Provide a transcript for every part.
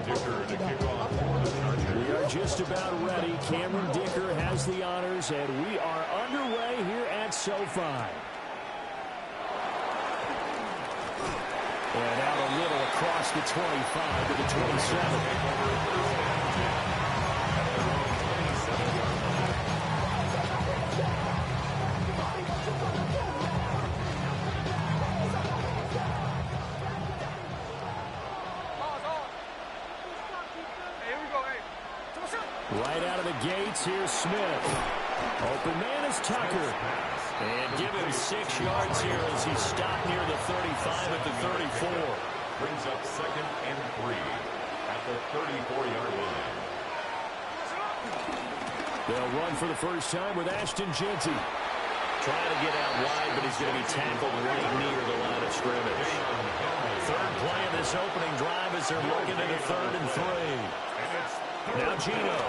Dicker to kick off for the Chargers. We are just about ready. Cameron Dicker has the honors, and we are underway here at SoFi. And out a little across the 25 to the 27. Right out of the gates, here's Smith. Open man is Tucker. And give him 6 yards here as he's stopped near the 35 at the 34. Brings up 2nd and 3 at the 34-yard line. They'll run for the first time with Ashton Jeanty. Trying to get out wide, but he's going to be tackled right near the line of scrimmage. Third play of this opening drive as they're looking at a 3rd and 3. Now Gino.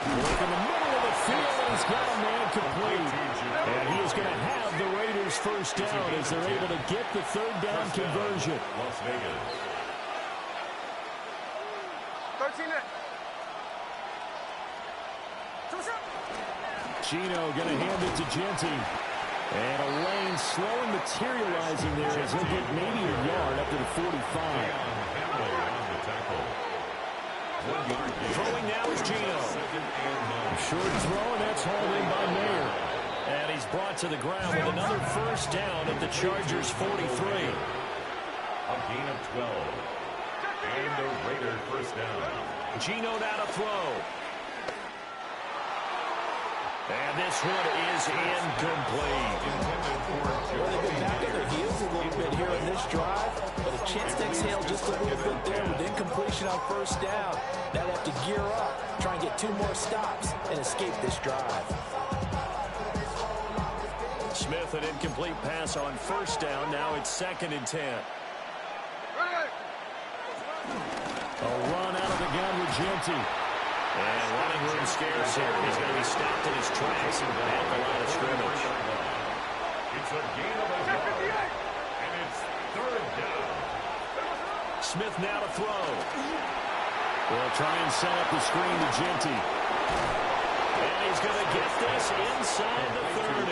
Look in the middle of the field, and he's got a man complete. And he is going to have the Raiders first down as they're able to get the 3rd down conversion. Las Vegas. 13 it. Gino going to hand it to Jeanty. And a lane slowly materializing there as he'll get maybe a yard up to the 45. Throwing now is Gino. Short throw, and that's hauled in by Mayer. And he's brought to the ground with another first down at the Chargers' 43. A gain of 12. And the Raiders first down. Gino now to throw. And this one is incomplete. Well, they've been back on their heels a little bit here in this drive, but a chance to exhale just a little bit there with incompletion on first down. Now they have to gear up, try and get 2 more stops, and escape this drive. Smith, an incomplete pass on first down. Now it's 2nd and 10. A run out of the gun with Jeanty. And running room scarce here. He's going to be stopped in his tracks at the line of scrimmage. It's a gain of a yard. And it's 3rd down. Smith now to throw. They'll try and set up the screen to Jeanty. And he's going to get this inside the 30. A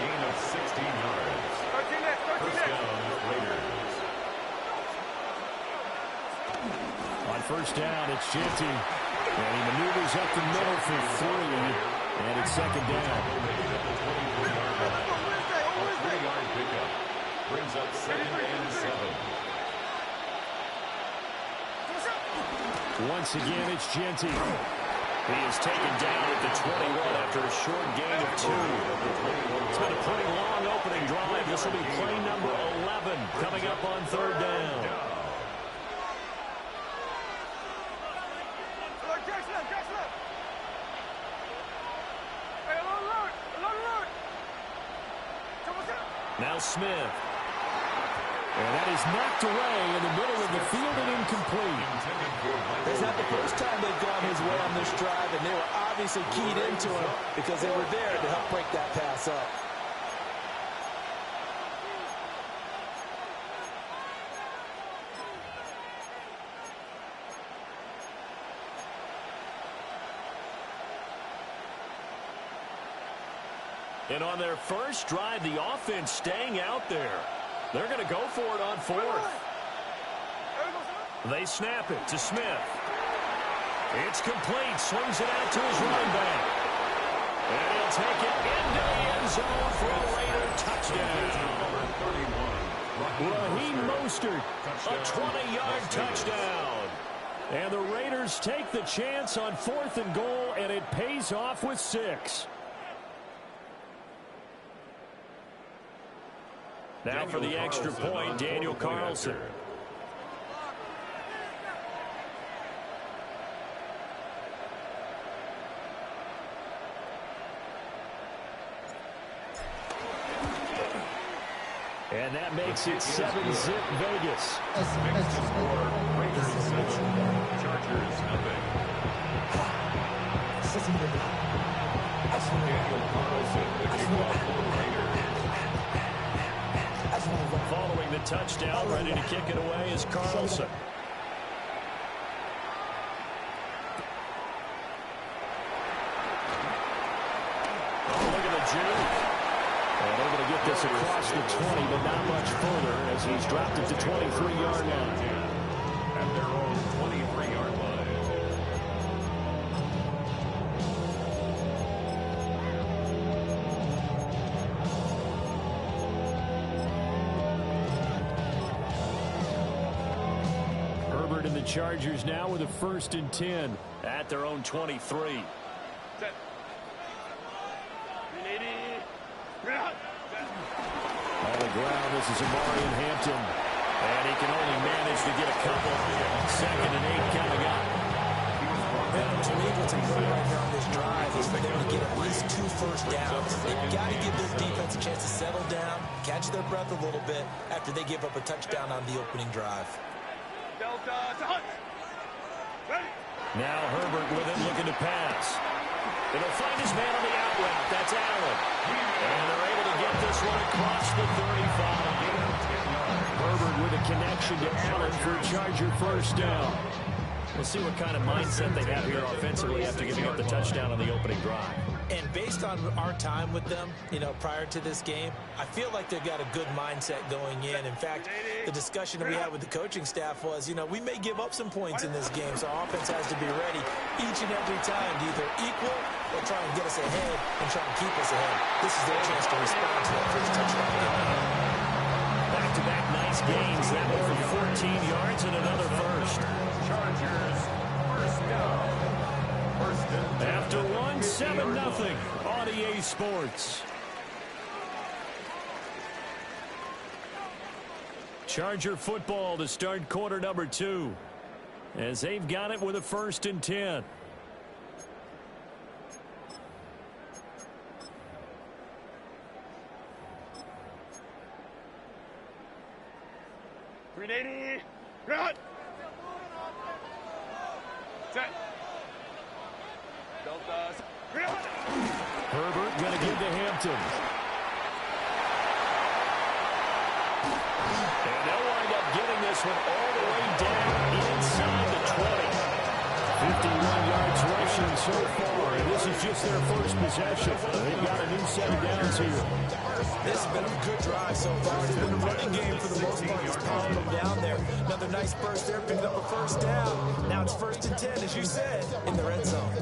gain of 16 yards. First down, Raiders. On first down, it's Jeanty. And he maneuvers up the middle for 3. And it's 2nd down. A 3-yard pickup. Brings up 2nd and 7. Once again, it's Jeanty. He is taken down at the 21 after a short gain of 2. It's been a pretty long opening drive. This will be play number 11 coming up on 3rd down. Now Smith. And that is knocked away in the middle of the field and incomplete. It's not the first time they've gone his way on this drive, and they were obviously keyed into him because they were there to help break that pass up. And on their first drive, the offense staying out there. They're going to go for it on 4th. They snap it to Smith. It's complete. Swings it out to his running back. And he'll take it into the end zone for a Raider touchdown. Raheem Mostert, A 20-yard touchdown. and the Raiders take the chance on 4th and goal, and it pays off with 6. Now for the extra point, Daniel Carlson. And that makes it 7-zip Vegas. Next to score, Raiders 7, Chargers nothing. Daniel Carlson, the kickoff for the Raiders. Following getting the touchdown. Ready to kick it away is Carlson. And able to get this across the 20, but not much further as he's dropped it to 23-yard line. At their own 23-yard line. Herbert and the Chargers now with a 1st and 10 at their own 23. On the ground, this is Amari in Hampton. And he can only manage to get a couple. 2nd and 8 coming up. To me, what's important right here on this drive is for them to get at least 2 first downs. They've got to give their defense a chance to settle down, catch their breath a little bit after they give up a touchdown on the opening drive. Now Herbert with it, looking to pass. It'll find his man on the out route. That's Allen. And they're able to get this one across the 35. Herbert with a connection to Allen for a Charger 1st down. We'll see what kind of mindset they have here offensively after giving up the touchdown on the opening drive. And based on our time with them, prior to this game, I feel like they've got a good mindset going in. In fact, the discussion that we had with the coaching staff was, we may give up some points in this game, so our offense has to be ready each and every time to either equal or try and get us ahead and try and keep us ahead. This is their chance to respond to that first touchdown. Back-to-back nice gains. That one for 14 yards and another first. Chargers, 1st down. 1st and 10. After 1, 7-0 on EA Sports. Charger football to start quarter number 2. As they've got it with a 1st and 10. Run! Set. Delta. Herbert going to give to Hampton. And they'll wind up getting this one all the way down inside the 20. 51 yards rushing so far, and this is just their first possession. They've got a new set of downs here. This has been a good drive so far. It's been a running game for the most part. It's pounding them down there. Another nice burst there, picking up a 1st down. Now it's 1st and 10, as you said, in the red zone.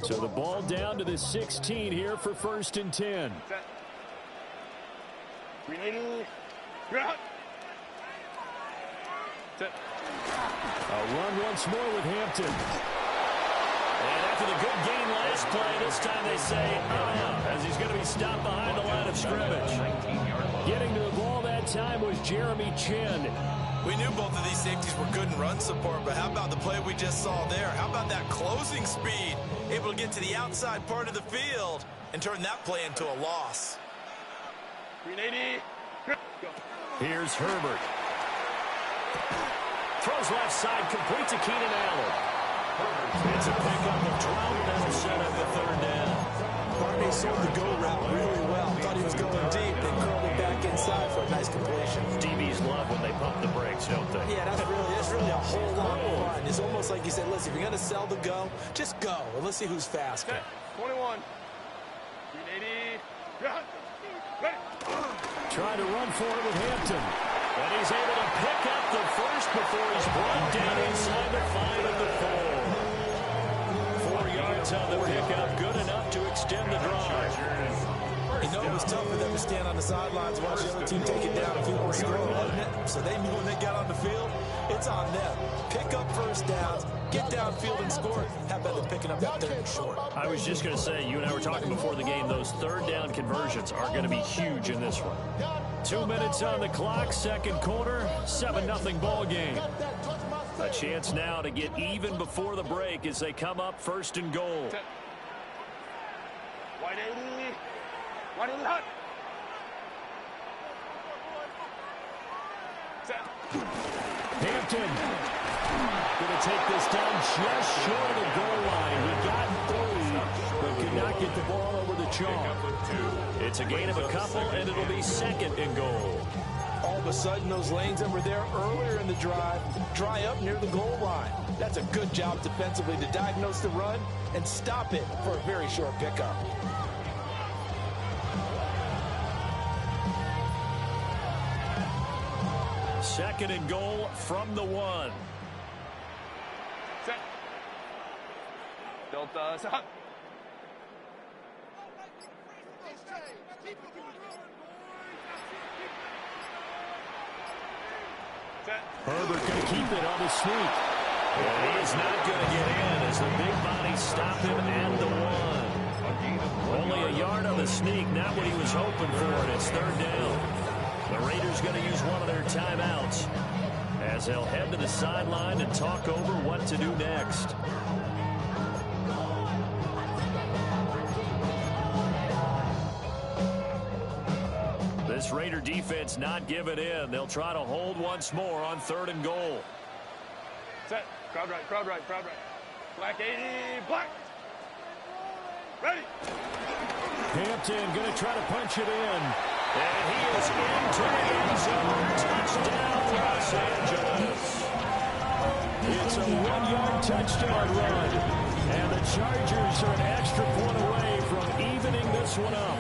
So the ball down to the 16 here for 1st and 10. A run once more with Hampton. And after the good gain last play, this time they say, as he's going to be stopped behind the line of scrimmage. Getting to the ball that time was Jeremy Chin. We knew both of these safeties were good in run support, but how about the play we just saw there? How about that closing speed? Able to get to the outside part of the field and turn that play into a loss. 380. Here's Herbert. Throws left side, complete to Keenan Allen. It's a pickup of 12, and that'll set up the 3rd down. Barney sold the go route really well. Thought he was going deep, then curled it back inside for a nice completion. DBs love when they pump the brakes, don't they? Yeah, that's really a whole lot of fun. It's almost like you said, listen, if you're going to sell the go, just go. And let's see who's faster. 21. 380. Trying to run for it with Hampton. And he's able to pick up the first before he's brought down inside the 5 of the 4. 4 yards on the pickup, good enough to extend the drive. It was tough for them to stand on the sidelines, watch the other team take it down and people score, wasn't it? So they knew when they got on the field, it's on them. Pick up 1st downs, get downfield and score. How about them picking up that 3rd and short? I was just going to say, you and I were talking before the game, those 3rd down conversions are going to be huge in this one. 2 minutes on the clock, 2nd quarter, 7-0 ball game. A chance now to get even before the break as they come up 1st and goal. 180. 180 hot. Hampton Going to take this down just short of the goal line. He got 3, but could not get the ball over the chalk. It's a gain of a couple, and it'll be 2nd and goal. All of a sudden, those lanes that were there earlier in the drive dry up near the goal line. That's a good job defensively to diagnose the run and stop it for a very short pickup. Second and goal from the 1. Set. Delta, set. Herbert going to keep it on the sneak. And he is not going to get in as the big bodies stop him and the 1. Only a yard on the sneak, not what he was hoping for, and it's 3rd down. The Raiders going to use one of their timeouts as they'll head to the sideline and talk over what to do next. This Raider defense not giving in. They'll try to hold once more on 3rd and goal. Set. Crowd right, crowd right, crowd right. Black 80, black. Ready. Hampton going to try to punch it in. And he is into the end zone. Touchdown, Los Angeles. It's a 1-yard touchdown run. And the Chargers are an extra point away from evening this one up.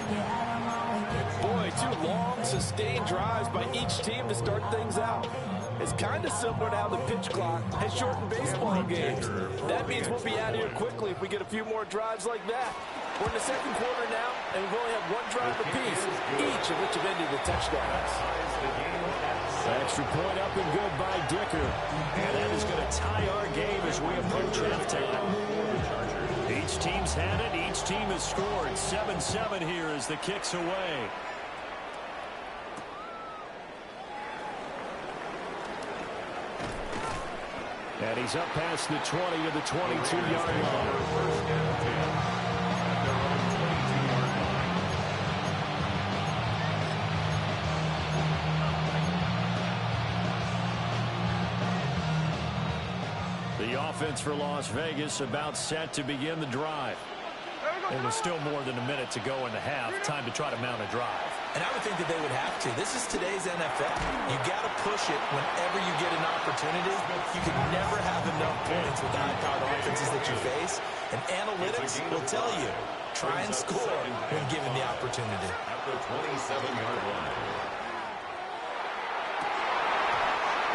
Boy, 2 long, sustained drives by each team to start things out. It's kind of similar to how the pitch clock has shortened baseball games. That means we'll be out of here quickly if we get a few more drives like that. We're in the 2nd quarter now, and we've only had 1 drive apiece, each of which have ended with touchdowns. Extra point up and good by Dicker. And that is going to tie our game as we approach halftime. Each team's had it. Each team has scored. 7-7 here as the kick's away. And he's up past the 20 to the 22-yard line. The offense for Las Vegas about set to begin the drive. And there's still more than a minute to go in the half. Time to try to mount a drive. And I would think that they would have to. This is today's NFL. You got to push it whenever you get an opportunity. You can never have enough points with the high-powered offenses that you face. And analytics will tell you, try and score when given the opportunity. At the 27-yard line.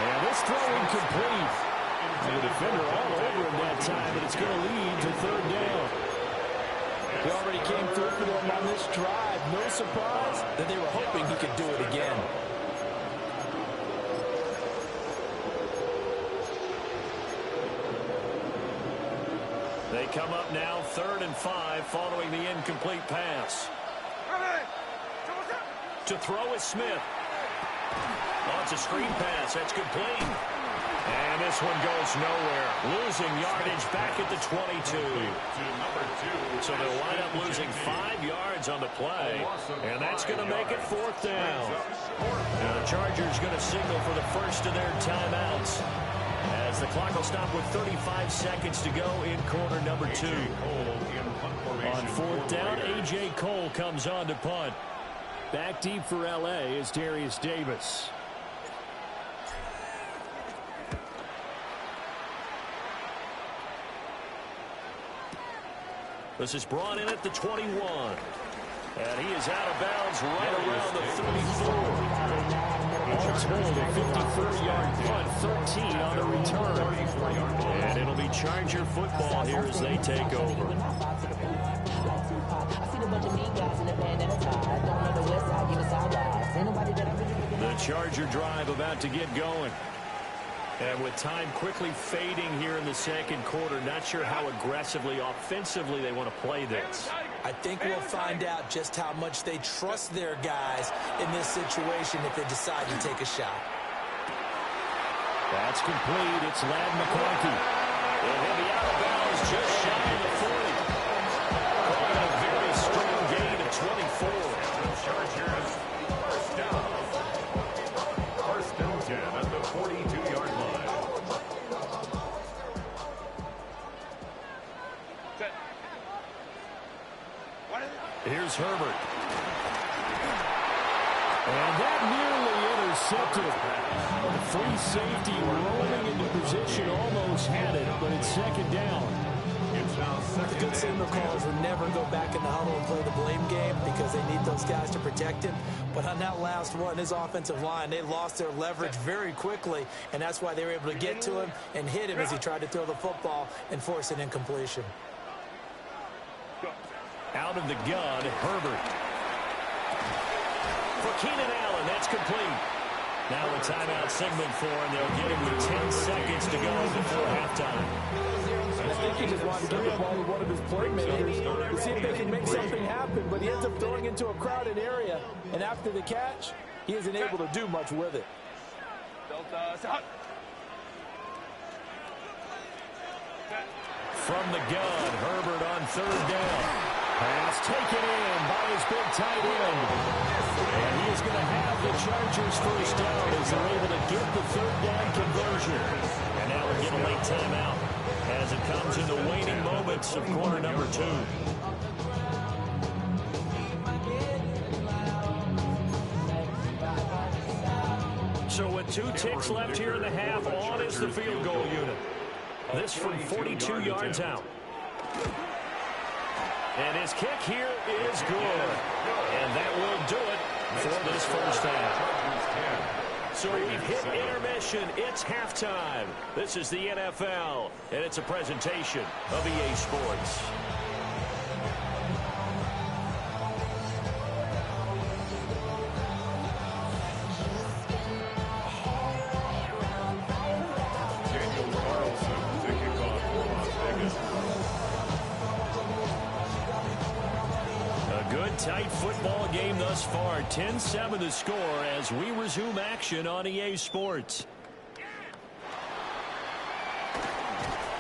And this throw incomplete. The defender all over him that time, but it's going to lead to 3rd down. He already came through for them on this drive. No surprise that they were hoping he could do it again. They come up now 3rd and 5 following the incomplete pass. To throw is Smith. Oh, it's a screen pass. That's complete. And this one goes nowhere. Losing yardage back at the 22. So they'll wind up losing 5 yards on the play. And that's going to make it 4th down. Now the Chargers going to signal for the first of their timeouts, as the clock will stop with 35 seconds to go in quarter number 2. On 4th down, A.J. Cole comes on to punt. Back deep for L.A. is Darius Davis. This is brought in at the 21. And he is out of bounds right around the 34. All told, a 54-yard punt, 13 on the return. And it'll be Charger football here as they take over. The Charger drive about to get going. And with time quickly fading here in the 2nd quarter, not sure how aggressively, offensively they want to play this. I think we'll find out just how much they trust their guys in this situation if they decide to take a shot. That's complete. It's Ladd McConkey. And he'll be out of bounds just shy of the 40. Calling a very strong gain of 24. Chargers, first down. First and 10 at the 42-yard line. Set. Here's Herbert. And that nearly intercepted. The free safety rolling into position, almost had it, but it's second down. The good signal callers would never go back in the huddle and play the blame game because they need those guys to protect him. But on that last one, his offensive line, they lost their leverage very quickly, and that's why they were able to get to him and hit him as he tried to throw the football and force an incompletion. Out of the gun, Herbert. For Keenan Allen, that's complete. Now a timeout signal for him. They'll get him with 10 seconds to go before halftime. I think he just wanted to give the ball to one of his playmakers to see if they can make something happen, but he ends up throwing into a crowded area, and after the catch, he isn't able to do much with it. From the gun, Herbert on third down. Pass taken in by his big tight end. And he is going to have the Chargers first down as they're able to get the third down conversion. And now we'll get a late timeout as it comes in the waning moments of quarter number 2. So with 2 ticks left here in the half, on is the field goal unit. This from 42 yards out. And his kick here is good. And that will do it for this first half. So we've hit intermission. It's halftime. This is the NFL, and it's a presentation of EA Sports. Tight football game thus far. 10-7 the score as we resume action on EA Sports.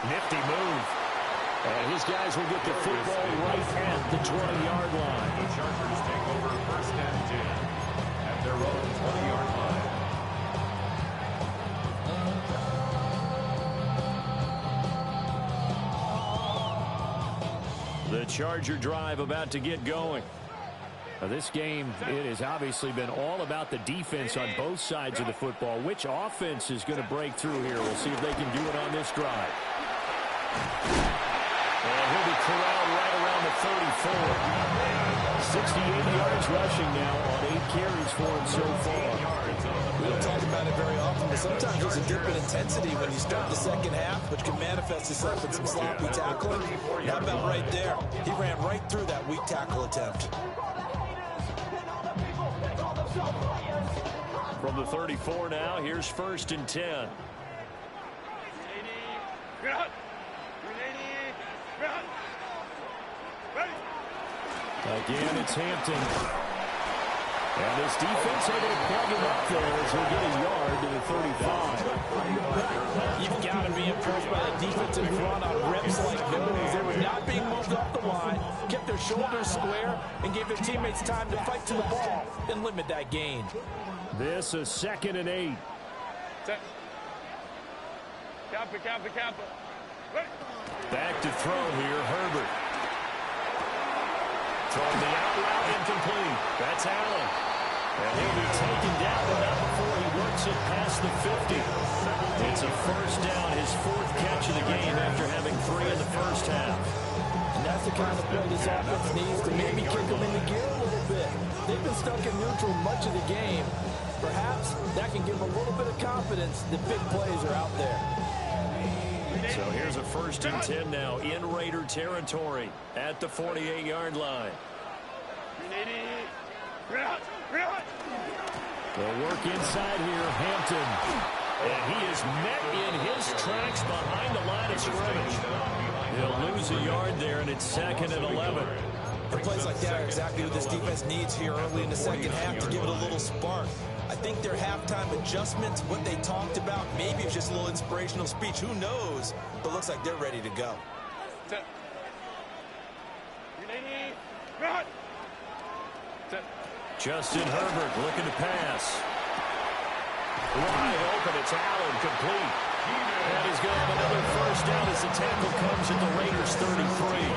Nifty move. And his guys will get the football right at the 20-yard line. The Chargers take over first and 10 at their own 20-yard line. The Charger drive about to get going. Now this game, it has obviously been all about the defense on both sides of the football. Which offense is going to break through here? We'll see if they can do it on this drive. And he'll be corralled right around the 34. 68 yards rushing now on 8 carries for him so far. We don't talk about it very often, but sometimes there's a dip in intensity when you start the second half, which can manifest itself in some sloppy tackling. How about right there? He ran right through that weak tackle attempt. From the 34 now, here's first and 10. Again, it's Hampton. And this defense able to plug him up there as we get a yard to the 35. You've got to be impressed by the defensive front on reps like those. They were not being moved off the line, kept their shoulders square, and gave their teammates time to fight to the ball and limit that gain. This is 2nd and 8. Set. Kappa. Back to throw here, Herbert. Throwing the out route incomplete. That's Allen. And he'll be taken down, but not before he works it past the 50. It's a first down, his 4th catch of the game after having 3 in the first half. And that's the kind of play this offense needs to maybe kick them into gear a little bit. They've been stuck in neutral much of the game. Perhaps that can give them a little bit of confidence that big plays are out there. So here's a first and 10 now in Raider territory at the 48-yard line. They'll work inside here, Hampton. And he is met in his tracks behind the line of scrimmage. He'll lose a yard there, and it's 2nd and 11. And plays like that are exactly what this defense needs here early in the second half to give it a little spark. I think their halftime adjustments, what they talked about, maybe it's just a little inspirational speech. Who knows? But looks like they're ready to go. Justin Herbert looking to pass. Wide open, it's Allen, complete. And he's going to have another first down as the tackle comes at the Raiders' 33.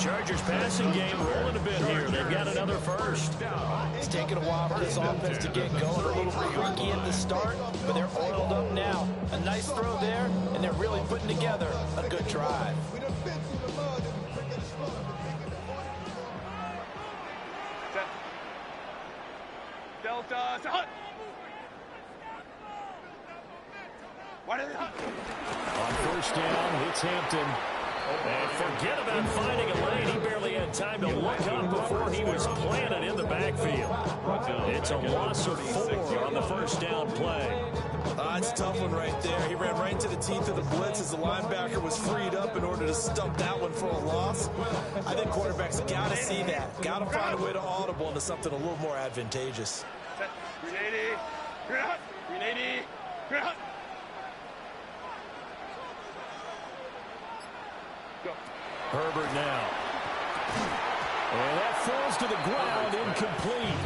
Chargers passing game rolling a bit here. They've got another first. It's taken a while for this offense to get going. A little creaky at the start, but they're oiled up now. A nice throw there, and they're really putting together a good drive. Delta, hut. On first down, it's Hampton. And forget about finding a lane. He barely had time to look up before he was planted in the backfield. It's a loss of 4 on the first down play. It's a tough one right there. He ran right into the teeth of the blitz as the linebacker was freed up in order to stump that one for a loss. I think quarterbacks got to see that. Got to find a way to audible into something a little more advantageous. 380. 380. Go. Herbert now. And that falls to the ground, incomplete.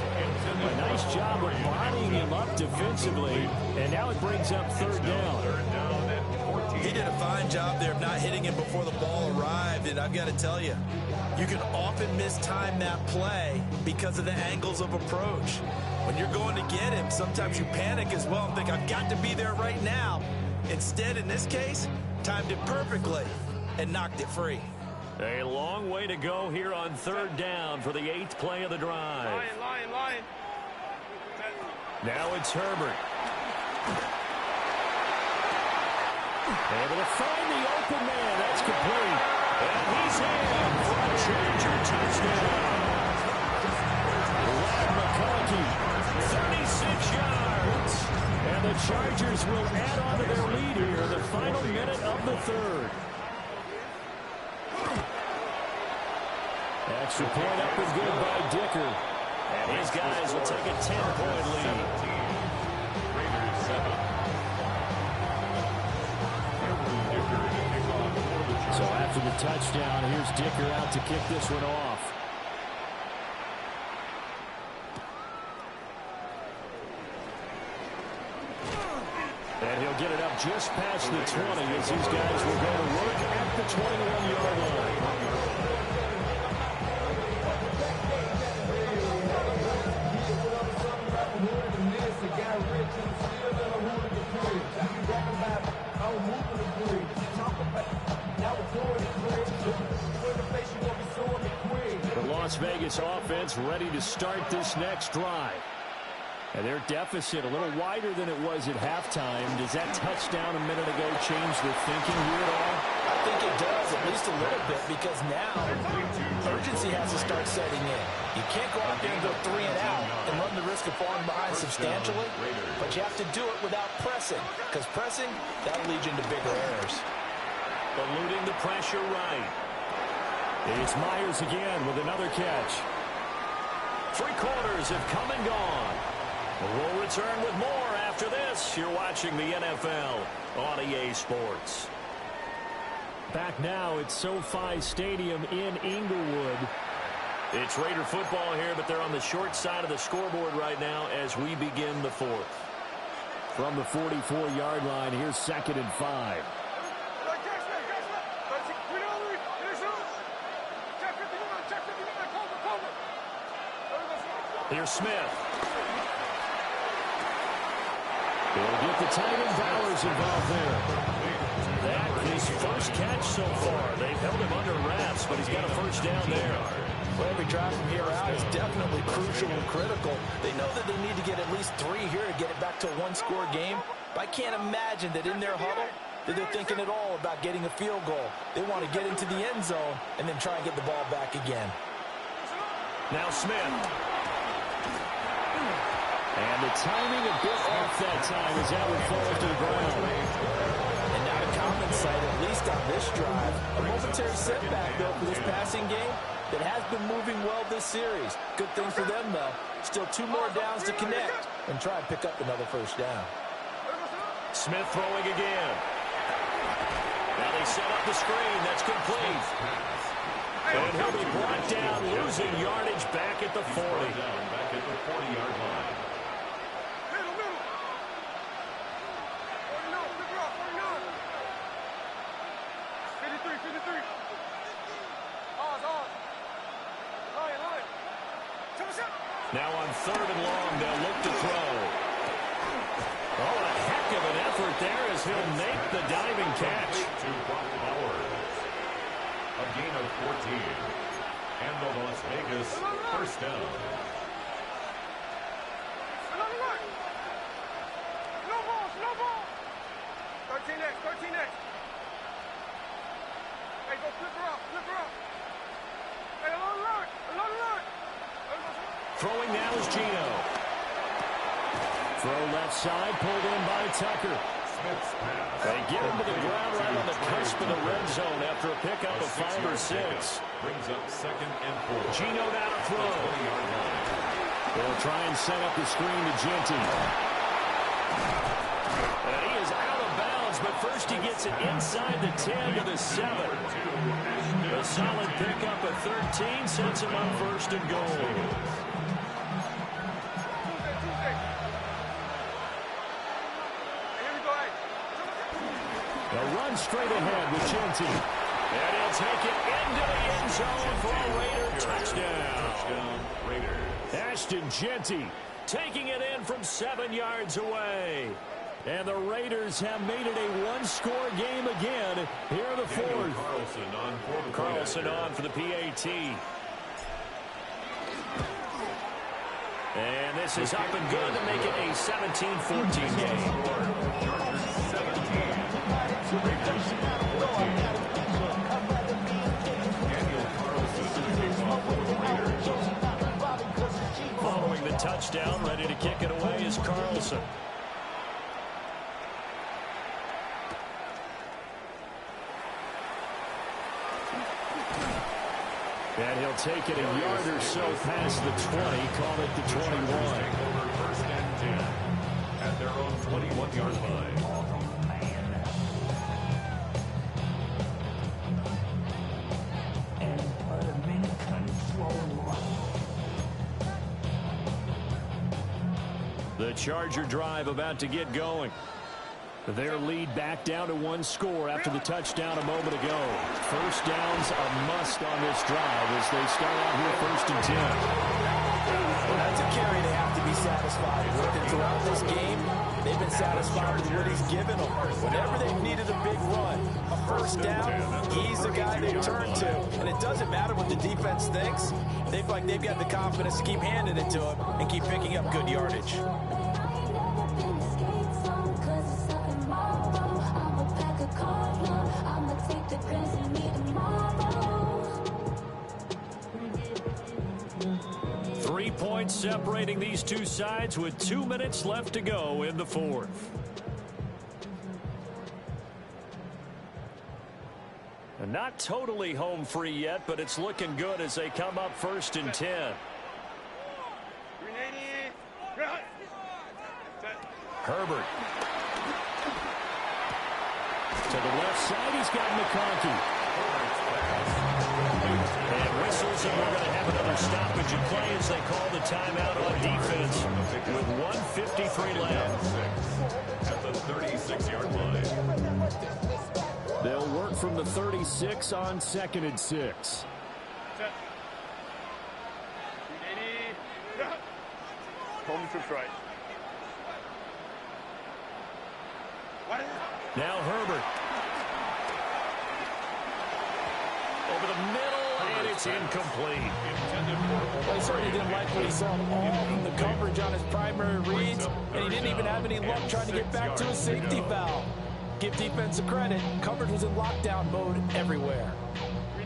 A nice job of bodying him up defensively, and now it brings up third down. He did a fine job there of not hitting him before the ball arrived, and I've got to tell you, you can often mistime that play because of the angles of approach. When you're going to get him, sometimes you panic as well and think, I've got to be there right now. Instead, in this case, timed it perfectly and knocked it free. A long way to go here on third down for the 8th play of the drive. Line. Now it's Herbert. Able to find the open man. That's complete. And he's in for a Charger touchdown. Rod McConkey, 36 yards. And the Chargers will add on to their lead here in the final minute of the third. Extra point up and good by Dicker. And his guys will take a 10-point lead. Raiders 7. So after the touchdown, here's Dicker out to kick this one off. And he'll get it up just past the 20 as these guys will go to work at the 21-yard line. The Las Vegas offense ready to start this next drive. And their deficit a little wider than it was at halftime. Does that touchdown a minute ago change the thinking here at all? I think it does, at least a little bit, because now urgency has to start setting in. You can't go out there and go 3 and out and run the risk of falling behind substantially, but you have to do it without pressing, because pressing, that'll lead you into bigger errors. Eluding the pressure right. It's Myers again with another catch. 3 quarters have come and gone. We'll return with more after this. You're watching the NFL on EA Sports. Back now at SoFi Stadium in Inglewood. It's Raider football here, but they're on the short side of the scoreboard right now as we begin the 4th. From the 44-yard line, here's 2nd and 5. Here's Smith. They'll get the tight end Bowers involved there. That his first catch so far. They've held him under wraps, but he's got a first down there. Well, every drive from here out is definitely crucial and critical. They know that they need to get at least 3 here to get it back to a 1-score game. But I can't imagine that in their huddle that they're thinking at all about getting a field goal. They want to get into the end zone and then try and get the ball back again. Now Smith. And the timing a bit off that time as that would fall to the ground. And not a common sight, at least on this drive. A momentary setback, though, for this passing game that has been moving well this series. Good thing for them, though. Still 2 more downs to connect and try and pick up another first down. Smith throwing again. Now they set up the screen. That's complete. And he'll be brought down, losing yardage back at the 40. Back at the 40-yard line. Now on 3rd and long, they'll look to throw. Oh, a heck of an effort there as he'll make the diving catch. To Brock Bowers. A gain of 14. And the Las Vegas first down. Slow ball. 13 next. Hey, go flip her up. Hey, alert. Throwing now is Gino. Throw left side, pulled in by Tucker. Smith's pass. They get him to the ground right on the cusp of the red zone after a pickup of 5 or 6. Brings up 2nd and 4. Gino now to throw. 20-yard line. They'll try and set up the screen to Genty. And he is out of bounds, but first he gets it inside the 10 to the 7. A solid pickup of 13 sets him up 1st and goal. They'll run straight ahead with Genty. And he'll take it into the end zone for a Raider touchdown. Raiders. Ashton Genty taking it in from 7 yards away. And the Raiders have made it a one-score game again here in the 4th. Carlson on for the PAT. And this is up and good to make it a 17-14 game. Following the touchdown, ready to kick it away is Carlson. And he'll take it a yard or so past the 20, call it the 21. Over 1st and 10 at their own 21-yard line. The Charger drive about to get going. Their lead back down to 1 score after the touchdown a moment ago. First down's a must on this drive as they start out here 1st and 10. Well, that's a carry they have to be satisfied with. And throughout this game, they've been satisfied with what he's given them. Whenever they've needed a big run, a first down, he's the guy they turn to. And it doesn't matter what the defense thinks. They feel like they've got the confidence to keep handing it to him and keep picking up good yardage. 3 points separating these two sides with 2 minutes left to go in the 4th. And not totally home free yet, but it's looking good as they come up 1st and 10. Herbert. To the left side, he's got McConkey. And whistles, and we're going to have another stoppage in play as they call the timeout on defense with 1:53 left. At the 36-yard line. They'll work from the 36 on 2nd and 6. Home trips right. Now Herbert. Over the middle, and it's incomplete. Well, he certainly didn't like what he saw all from the coverage on his primary reads, and he didn't even have any luck trying to get back to a safety foul. Give defense a credit. Coverage was in lockdown mode everywhere.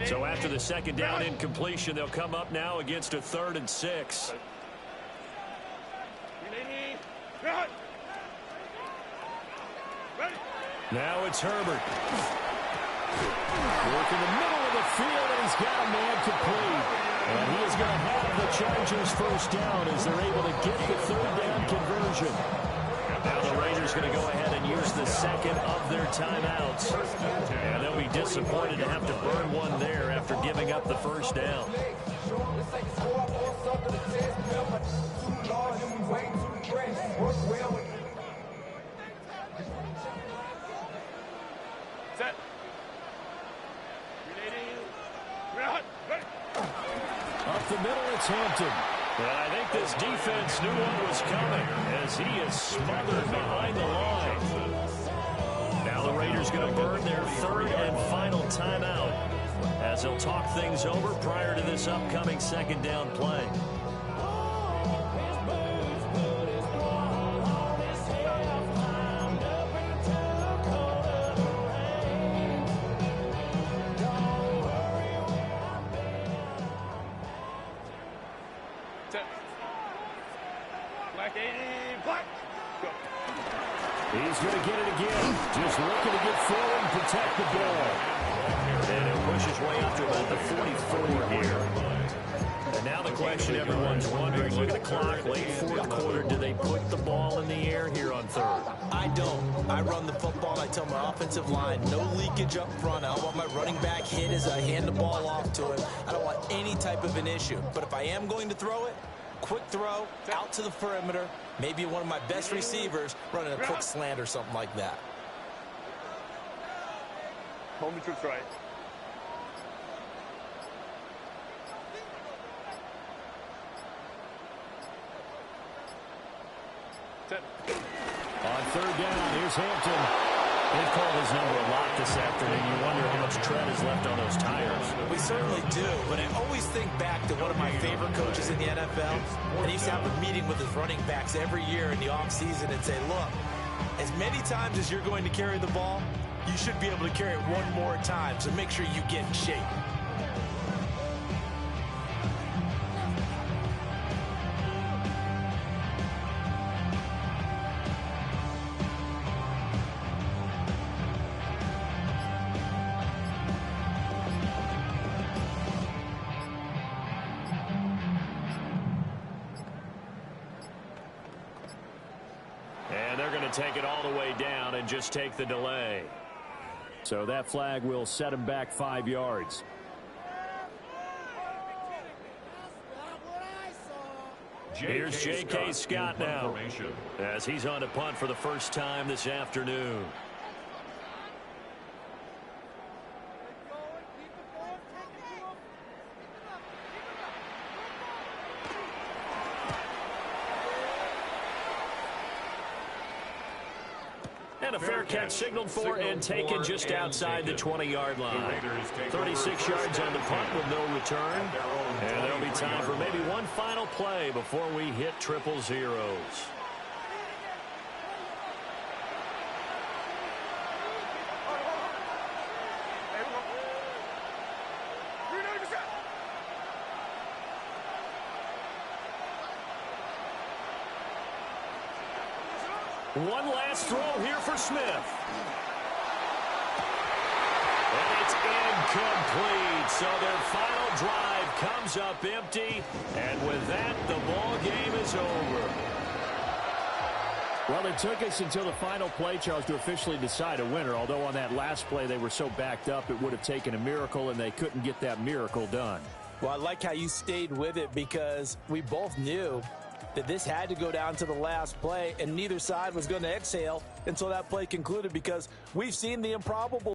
So after the 2nd down incompletion, they'll come up now against a 3rd and 6. Now it's Herbert. Working the middle of the field, and he's got a man complete. And he is going to have the Chargers first down as they're able to get the 3rd down conversion. Now the Raiders going to go ahead and use the 2nd of their timeouts. And they'll be disappointed to have to burn one there after giving up the first down. Set. Up the middle, it's Hampton. And I think this defense knew what was coming as he is smothered behind the line. Now the Raiders going to burn their third and final timeout as they'll talk things over prior to this upcoming second down play. He's going to get it again. Just looking to get forward and protect the ball. And it pushes way up to about the 44 here. And now the question everyone's wondering, look at the clock, late fourth quarter, do they put the ball in the air here on third? I don't. I run the football. I tell my offensive line, no leakage up front. I don't want my running back hit as I hand the ball off to him. I don't want any type of an issue. But if I am going to throw it, quick throw, out to the perimeter, maybe one of my best receivers running a quick slant or something like that. Home troops right. On third down, here's Hampton. They've called his number a lot this afternoon. You wonder how much tread is left on those tires. We certainly do, but I always think back to one of my favorite coaches in the NFL, and he used to have a meeting with his running backs every year in the offseason and say, look, as many times as you're going to carry the ball, you should be able to carry it one more time, so make sure you get in shape. Take it all the way down and just take the delay. So that flag will set him back 5 yards. Here's J.K. Scott now as he's on to punt for the first time this afternoon. And a fair catch signaled for and taken just outside the 20-yard line. 36 yards on the punt with no return. And there'll be time for maybe one final play before we hit triple zeros. One last throw here for Smith. And it's incomplete. So their final drive comes up empty. And with that, the ball game is over. Well, it took us until the final play, Charles, to officially decide a winner. Although on that last play they were so backed up, it would have taken a miracle, and they couldn't get that miracle done. Well, I like how you stayed with it because we both knew that this had to go down to the last play, and neither side was going to exhale until that play concluded because we've seen the improbable.